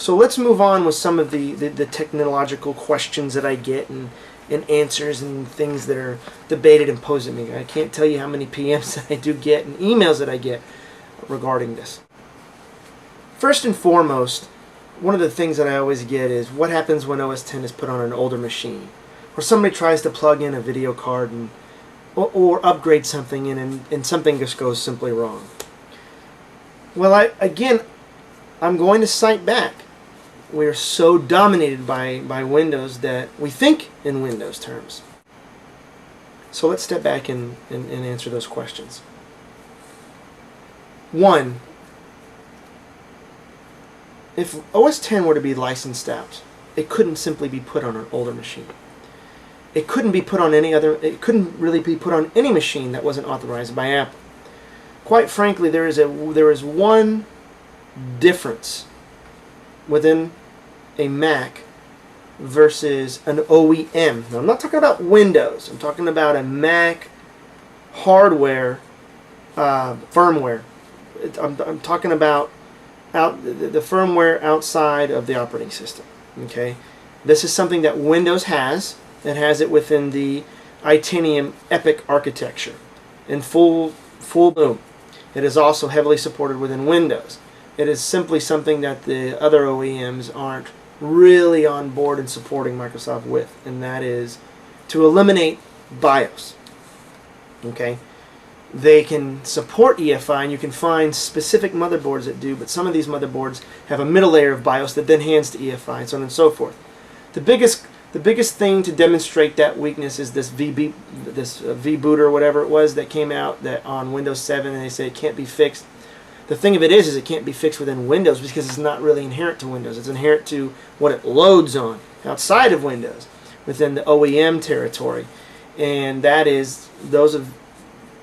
So let's move on with some of the technological questions that I get and answers and things that are debated and posed at me. I can't tell you how many PMs that I do get and emails that I get regarding this. First and foremost, one of the things that I always get is what happens when OS X is put on an older machine, or somebody tries to plug in a video card and or upgrade something and something just goes simply wrong. Well, I'm going to cite back. We're so dominated by Windows that we think in Windows terms. So let's step back and answer those questions. One, if OS X were to be licensed out, it couldn't simply be put on an older machine. It couldn't be put on it couldn't really be put on any machine that wasn't authorized by Apple. Quite frankly, there is one difference within a Mac versus an OEM. Now, I'm not talking about Windows. I'm talking about a Mac hardware, firmware. I'm talking about the firmware outside of the operating system. Okay, this is something that Windows has. It has it within the Itanium Epic architecture in full bloom. It is also heavily supported within Windows. It is simply something that the other OEMs aren't really on board and supporting Microsoft with, and that is to eliminate BIOS. Okay, they can support EFI, and you can find specific motherboards that do, but some of these motherboards have a middle layer of BIOS that then hands to EFI, and so on and so forth. The biggest thing to demonstrate that weakness is this V-boot or whatever it was that came out that on Windows 7, and they say it can't be fixed. The thing of it is it can't be fixed within Windows because it's not really inherent to Windows. It's inherent to what it loads on outside of Windows, within the OEM territory. And that is those of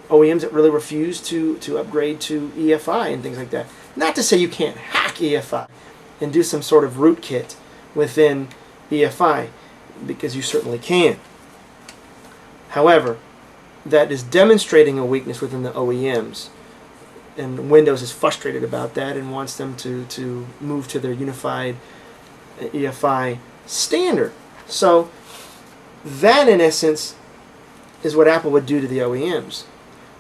OEMs that really refuse to upgrade to EFI and things like that. Not to say you can't hack EFI and do some sort of rootkit within EFI, because you certainly can. However, that is demonstrating a weakness within the OEMs. And Windows is frustrated about that and wants them to move to their unified EFI standard. So that, in essence, is what Apple would do to the OEMs.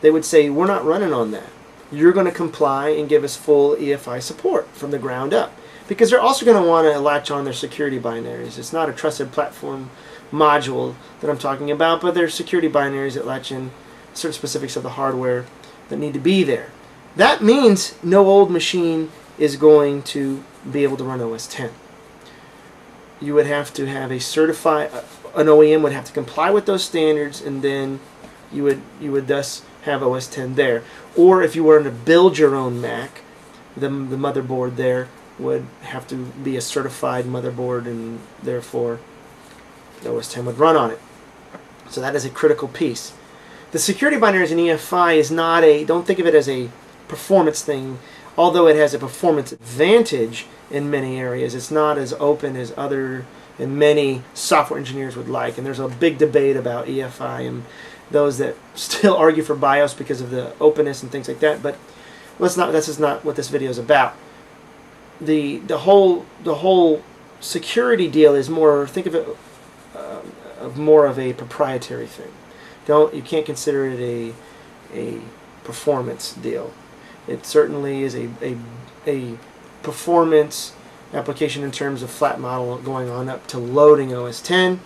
They would say, we're not running on that. You're going to comply and give us full EFI support from the ground up. Because they're also going to want to latch on their security binaries. It's not a trusted platform module that I'm talking about, but they're security binaries that latch in certain specifics of the hardware that need to be there. That means no old machine is going to be able to run OS X. You would have to have an OEM would have to comply with those standards, and then you would thus have OS X there. Or if you were to build your own Mac, the motherboard there would have to be a certified motherboard, and therefore OS X would run on it. So that is a critical piece. The security binaries in EFI is not don't think of it as a performance thing, although it has a performance advantage in many areas. It's not as open as many software engineers would like, and there's a big debate about EFI and those that still argue for BIOS because of the openness and things like that. But this is not what this video is about. The whole security deal is more, think of it of more of a proprietary thing. You can't consider it a performance deal. It certainly is a performance application in terms of flat model going on up to loading OS X.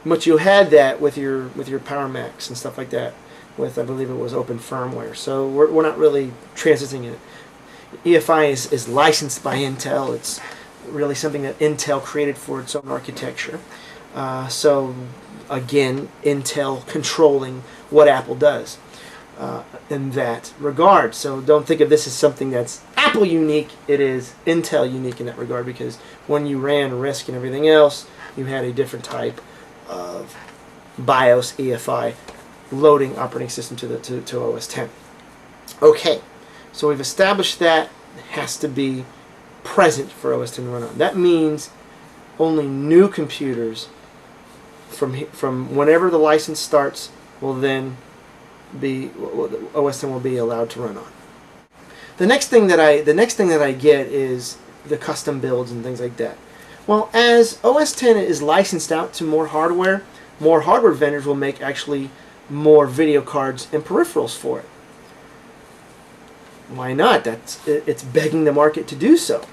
But you had that with your Power Macs and stuff like that with, I believe it was open firmware. So we're not really transiting it. EFI is licensed by Intel. It's really something that Intel created for its own architecture. So again, Intel controlling what Apple does in that regard. So don't think of this as something that's Apple unique. It is Intel unique in that regard, because when you ran RISC and everything else, you had a different type of BIOS EFI loading operating system to OS X. Okay, so we've established that it has to be present for OS X to run on. That means only new computers from whenever the license starts will then be OS X will be allowed to run on. The next thing that I get is the custom builds and things like that. Well, as OS X is licensed out to more hardware vendors will make actually more video cards and peripherals for it. Why not? It's begging the market to do so.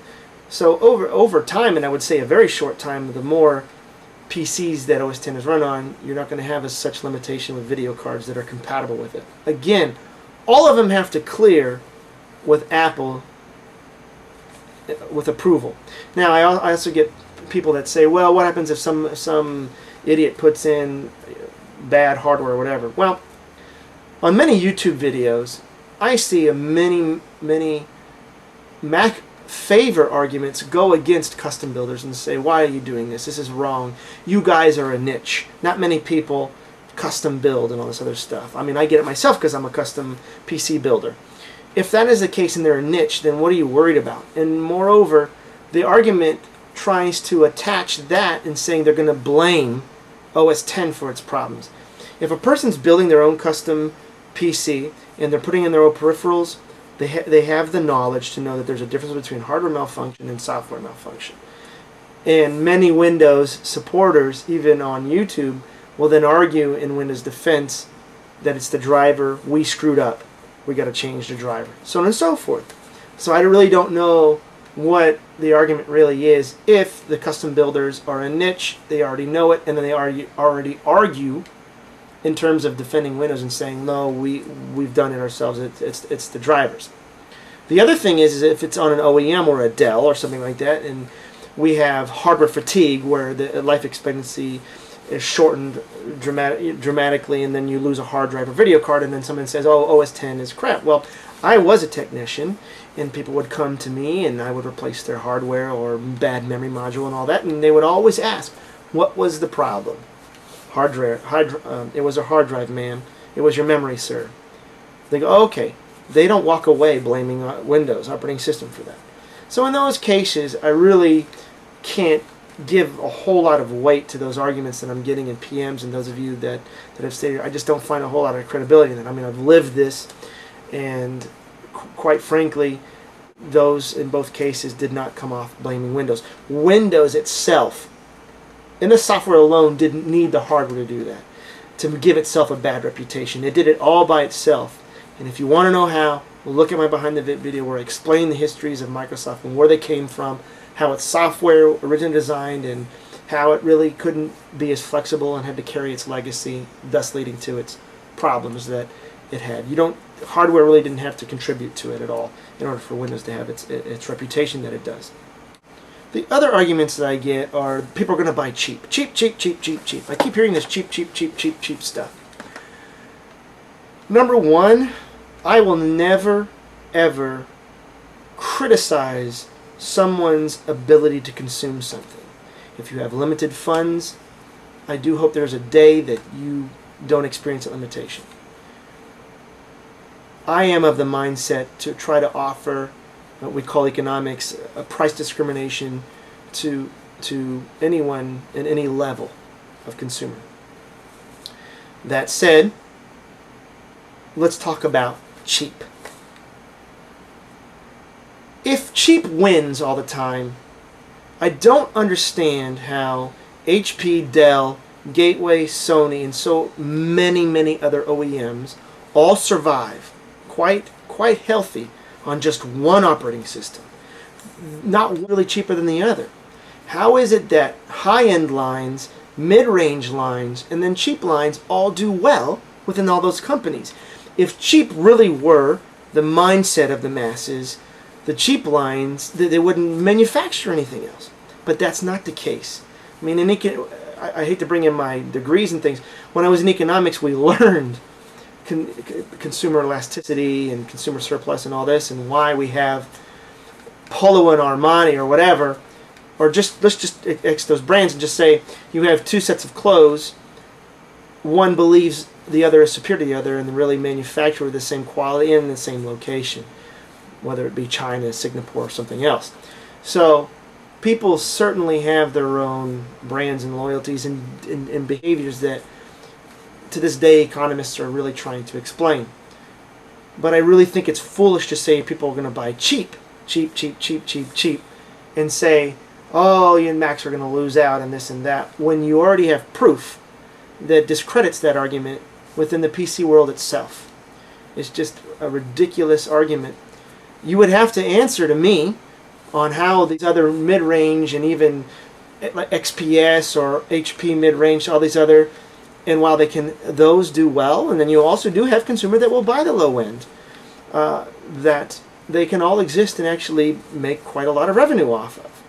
So over time, and I would say a very short time, the more PCs that OS X is run on, you're not going to have such limitation with video cards that are compatible with it. Again, all of them have to clear with Apple with approval. Now, I also get people that say, well, what happens if some idiot puts in bad hardware or whatever? Well, on many YouTube videos, I see many Mac favor arguments go against custom builders and say, why are you doing this? This is wrong. You guys are a niche. Not many people custom build and all this other stuff. I mean, I get it myself because I'm a custom PC builder. If that is the case and they're a niche, then what are you worried about? And moreover, the argument tries to attach that and saying they're going to blame OS X for its problems. If a person's building their own custom PC and they're putting in their own peripherals, they have the knowledge to know that there's a difference between hardware malfunction and software malfunction. And many Windows supporters, even on YouTube, will then argue in Windows defense that it's the driver, we screwed up, we got to change the driver, so on and so forth. So I really don't know what the argument really is. If the custom builders are a niche, they already know it, and then they already argue in terms of defending Windows and saying, no, we've done it ourselves, it's the drivers. The other thing is if it's on an OEM or a Dell or something like that, and we have hardware fatigue where the life expectancy is shortened dramatically, and then you lose a hard drive or video card, and then someone says, oh, OS X is crap. Well, I was a technician, and people would come to me, and I would replace their hardware or bad memory module and all that, and they would always ask, what was the problem? It was a hard drive, man. It was your memory, sir. They go, oh, okay. They don't walk away blaming Windows operating system for that. So in those cases, I really can't give a whole lot of weight to those arguments that I'm getting in PMs, and those of you that have stated, I just don't find a whole lot of credibility in it. I mean, I've lived this, and quite frankly, those in both cases did not come off blaming Windows. Windows itself, in the software alone, didn't need the hardware to do that, to give itself a bad reputation. It did it all by itself. And if you want to know how, look at my behind the video where I explain the histories of Microsoft and where they came from, how its software originally designed, and how it really couldn't be as flexible and had to carry its legacy, thus leading to its problems that it had. Hardware really didn't have to contribute to it at all in order for Windows to have its reputation that it does. The other arguments that I get are people are going to buy cheap. Cheap, cheap, cheap, cheap, cheap. I keep hearing this cheap, cheap, cheap, cheap, cheap stuff. Number one, I will never, ever criticize someone's ability to consume something. If you have limited funds, I do hope there's a day that you don't experience that limitation. I am of the mindset to try to offer what we call economics, a price discrimination to anyone in any level of consumer. That said, let's talk about cheap. If cheap wins all the time, I don't understand how HP, Dell, Gateway, Sony, and so many other OEMs all survive quite healthy on just one operating system, not really cheaper than the other. How is it that high-end lines, mid-range lines, and then cheap lines all do well within all those companies? If cheap really were the mindset of the masses, the cheap lines, they wouldn't manufacture anything else. But that's not the case. I mean, I hate to bring in my degrees and things. When I was in economics, we learned consumer elasticity and consumer surplus and all this, and why we have Polo and Armani or whatever, or let's just X those brands and just say you have two sets of clothes. One believes the other is superior to the other, and they really manufacture the same quality in the same location, whether it be China, Singapore, or something else. So people certainly have their own brands and loyalties and behaviors that to this day economists are really trying to explain. But I really think it's foolish to say people are going to buy cheap, cheap, cheap, cheap, cheap, cheap, and say, oh, you and Macs are going to lose out and this and that, when you already have proof that discredits that argument within the PC world itself. It's just a ridiculous argument. You would have to answer to me on how these other mid-range and even like XPS or HP mid-range, all these other, and while those do well, and then you also do have consumer that will buy the low end, that they can all exist and actually make quite a lot of revenue off of.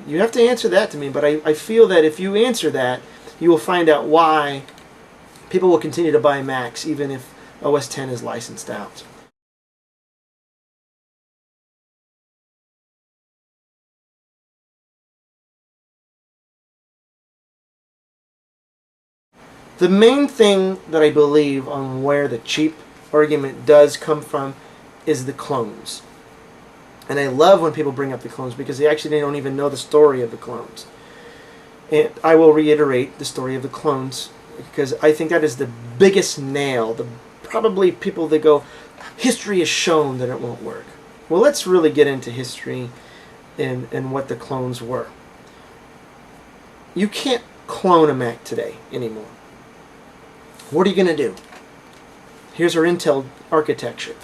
You have to answer that to me, but I feel that if you answer that, you will find out why people will continue to buy Macs even if OS X is licensed out. The main thing that I believe on where the cheap argument does come from is the clones. And I love when people bring up the clones because they don't even know the story of the clones. And I will reiterate the story of the clones because I think that is the biggest nail. Probably people that go, history has shown that it won't work. Well, let's really get into history and what the clones were. You can't clone a Mac today anymore. What are you going to do? Here's our Intel architecture.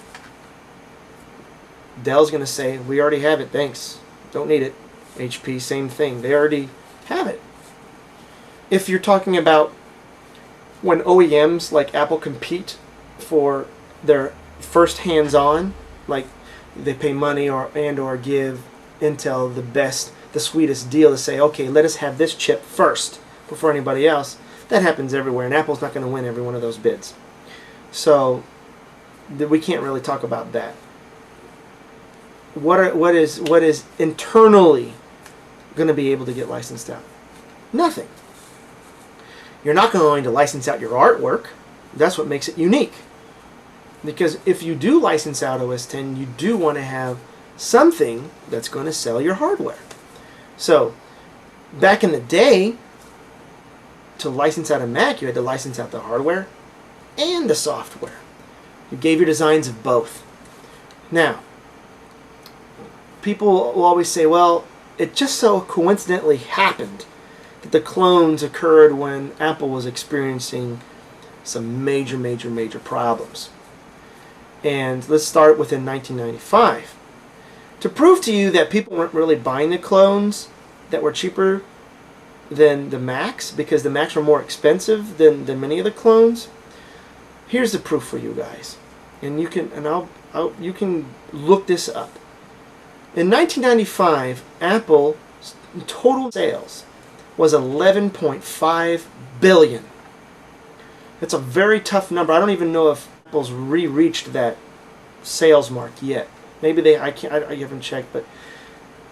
Dell's going to say, we already have it, thanks. Don't need it. HP, same thing. They already have it. If you're talking about when OEMs like Apple compete for their first hands-on, like they pay money or give Intel the sweetest deal to say, okay, let us have this chip first before anybody else. That happens everywhere, and Apple's not going to win every one of those bids. So we can't really talk about that. What is internally going to be able to get licensed out? Nothing. You're not going to license out your artwork. That's what makes it unique. Because if you do license out OS X, you do want to have something that's going to sell your hardware. So back in the day, to license out a Mac, you had to license out the hardware and the software. You gave your designs of both. Now, people will always say, well, it just so coincidentally happened that the clones occurred when Apple was experiencing some major problems. And let's start within 1995. To prove to you that people weren't really buying the clones that were cheaper than the Macs, because the Macs were more expensive than many of the clones, here's the proof for you guys. And you can you can look this up. In 1995, Apple's total sales was 11.5 billion. It's a very tough number. I don't even know if Apple's reached that sales mark yet. Maybe I haven't checked, but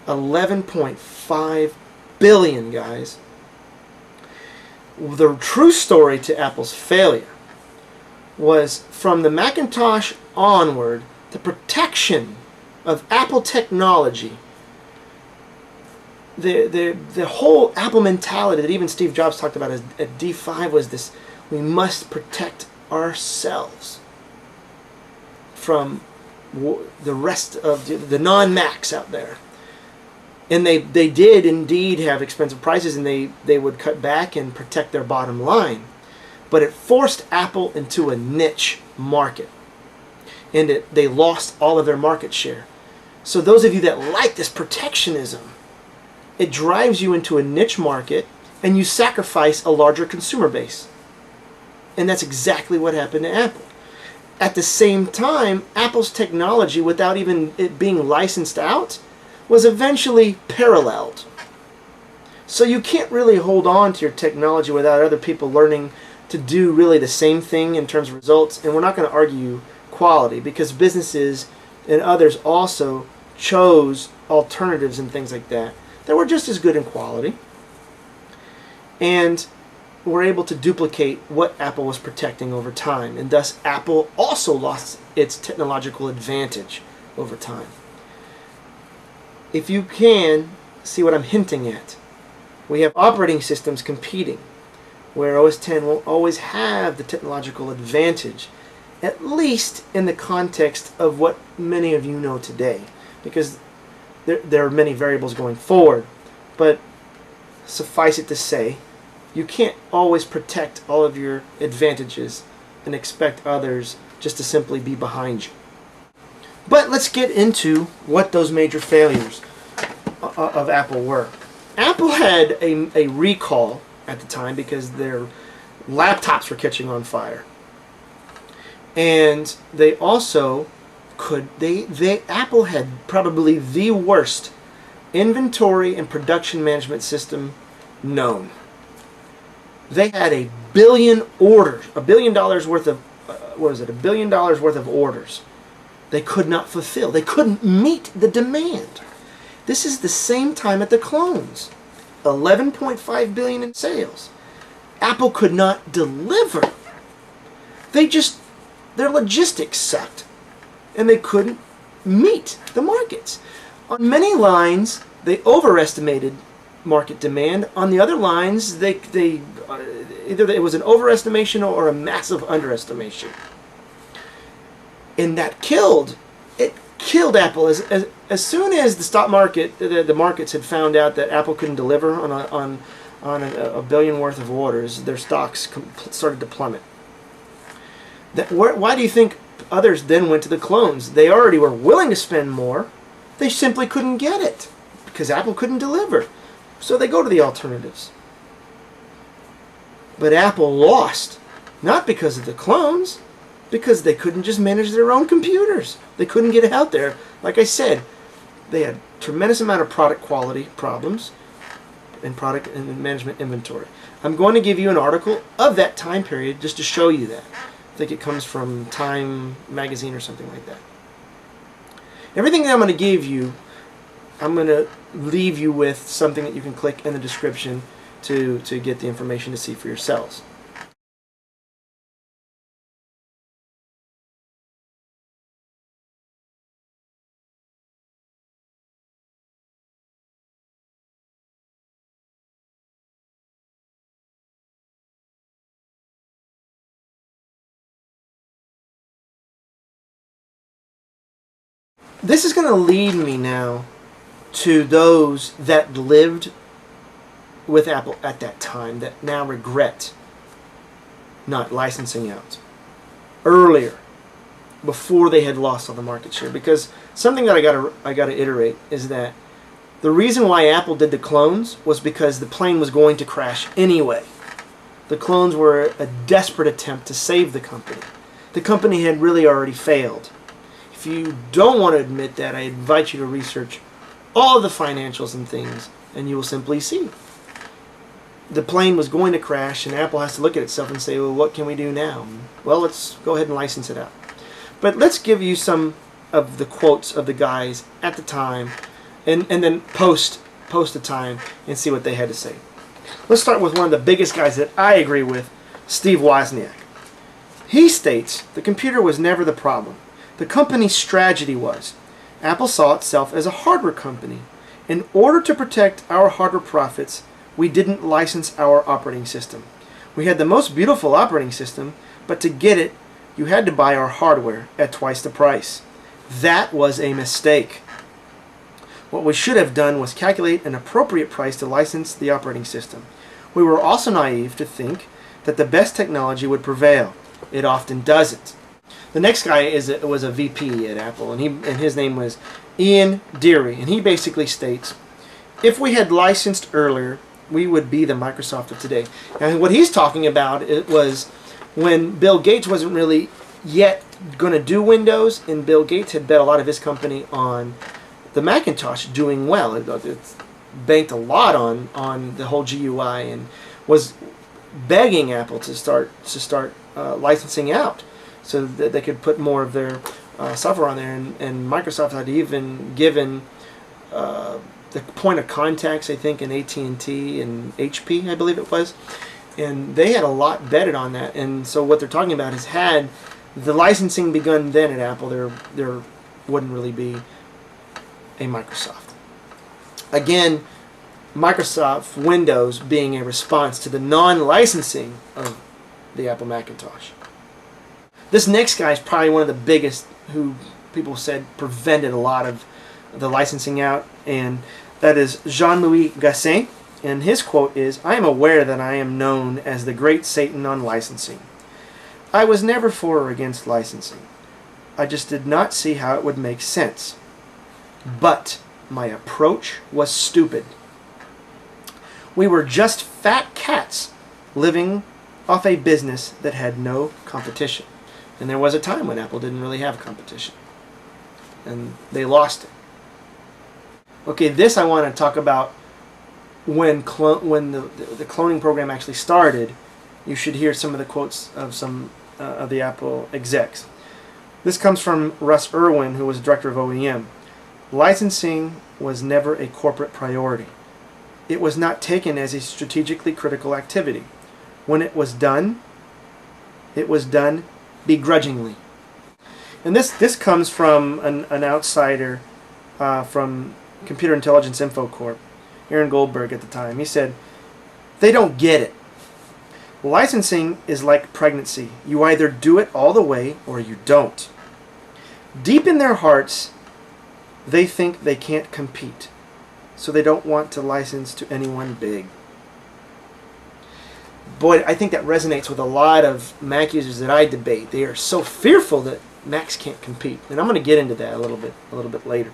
11.5 billion, guys. The true story to Apple's failure was from the Macintosh onward, the protection of Apple technology, the whole Apple mentality that even Steve Jobs talked about at D5 was this: we must protect ourselves from the rest of the non-Macs out there. And they did indeed have expensive prices, and they would cut back and protect their bottom line. But it forced Apple into a niche market, and they lost all of their market share. So those of you that like this protectionism, it drives you into a niche market, and you sacrifice a larger consumer base. And that's exactly what happened to Apple. At the same time, Apple's technology, without even it being licensed out, was eventually paralleled. So you can't really hold on to your technology without other people learning to do really the same thing in terms of results. And we're not going to argue quality, because businesses and others also chose alternatives and things like that were just as good in quality, and were able to duplicate what Apple was protecting over time. And thus Apple also lost its technological advantage over time. If you can see what I'm hinting at, we have operating systems competing, where OS X will always have the technological advantage, at least in the context of what many of you know today. Because there are many variables going forward, but suffice it to say, you can't always protect all of your advantages and expect others just to simply be behind you. But let's get into what those major failures of Apple were. Apple had a recall at the time because their laptops were catching on fire. And they also Apple had probably the worst inventory and production management system known. They had $1 billion worth of $1 billion worth of orders they could not fulfill. They couldn't meet the demand. This is the same time at the clones. $11.5 billion in sales. Apple could not deliver. Their logistics sucked, and they couldn't meet the markets. On many lines, they overestimated market demand. On the other lines, either it was an overestimation or a massive underestimation. And that killed Apple. As soon as the stock market, the markets had found out that Apple couldn't deliver on $1 billion worth of orders, their stocks started to plummet. Why do you think others then went to the clones? They already were willing to spend more. They simply couldn't get it because Apple couldn't deliver. So they go to the alternatives. But Apple lost, not because of the clones, because they couldn't just manage their own computers. They couldn't get it out there. Like I said, they had a tremendous amount of product quality problems and product and management inventory. I'm going to give you an article of that time period just to show you that. I think it comes from Time magazine or something like that. Everything that I'm going to give you, I'm going to leave you with something that you can click in the description to get the information to see for yourselves. This is going to lead me now to those that lived with Apple at that time that now regret not licensing out earlier, before they had lost all the market share. Because something that I gotta iterate is that the reason why Apple did the clones was because the plane was going to crash anyway. The clones were a desperate attempt to save the company. The company had really already failed. If you don't want to admit that, I invite you to research all the financials and things, and you will simply see. The plane was going to crash, and Apple has to look at itself and say, well, what can we do now? Well, let's go ahead and license it out. But let's give you some of the quotes of the guys at the time, and then post the time and see what they had to say. Let's start with one of the biggest guys that I agree with, Steve Wozniak. He states, the computer was never the problem. The company's strategy was, Apple saw itself as a hardware company. In order to protect our hardware profits, we didn't license our operating system. We had the most beautiful operating system, but to get it, you had to buy our hardware at twice the price. That was a mistake. What we should have done was calculate an appropriate price to license the operating system. We were also naive to think that the best technology would prevail. It often doesn't. The next guy was a VP at Apple, and his name was Ian Deary, and he basically states, if we had licensed earlier, we would be the Microsoft of today. And what he's talking about, it was when Bill Gates wasn't really yet going to do Windows, and Bill Gates had bet a lot of his company on the Macintosh doing well. It banked a lot on the whole GUI, and was begging Apple to start licensing out, so that they could put more of their software on there. And Microsoft had even given the point of contacts, I think, in AT&T and HP, I believe it was. And they had a lot betted on that. And so what they're talking about is, had the licensing begun then at Apple, there wouldn't really be a Microsoft. Again, Microsoft Windows being a response to the non-licensing of the Apple Macintosh. This next guy is probably one of the biggest, who people said prevented a lot of the licensing out, and that is Jean-Louis Gasset, and his quote is, "I am aware that I am known as the great Satan on licensing. I was never for or against licensing. I just did not see how it would make sense. But my approach was stupid. We were just fat cats living off a business that had no competition." And there was a time when Apple didn't really have competition. And they lost it. Okay, this I want to talk about when the cloning program actually started. You should hear some of the quotes of some of the Apple execs. This comes from Russ Irwin, who was director of OEM. "Licensing was never a corporate priority. It was not taken as a strategically critical activity. When it was done begrudgingly." And this comes from an outsider from Computer Intelligence Info Corp, Aaron Goldberg at the time. He said, "They don't get it. Licensing is like pregnancy. You either do it all the way or you don't. Deep in their hearts, they think they can't compete, so they don't want to license to anyone big." Boy, I think that resonates with a lot of Mac users that I debate. They are so fearful that Macs can't compete, and I'm going to get into that a little bit later.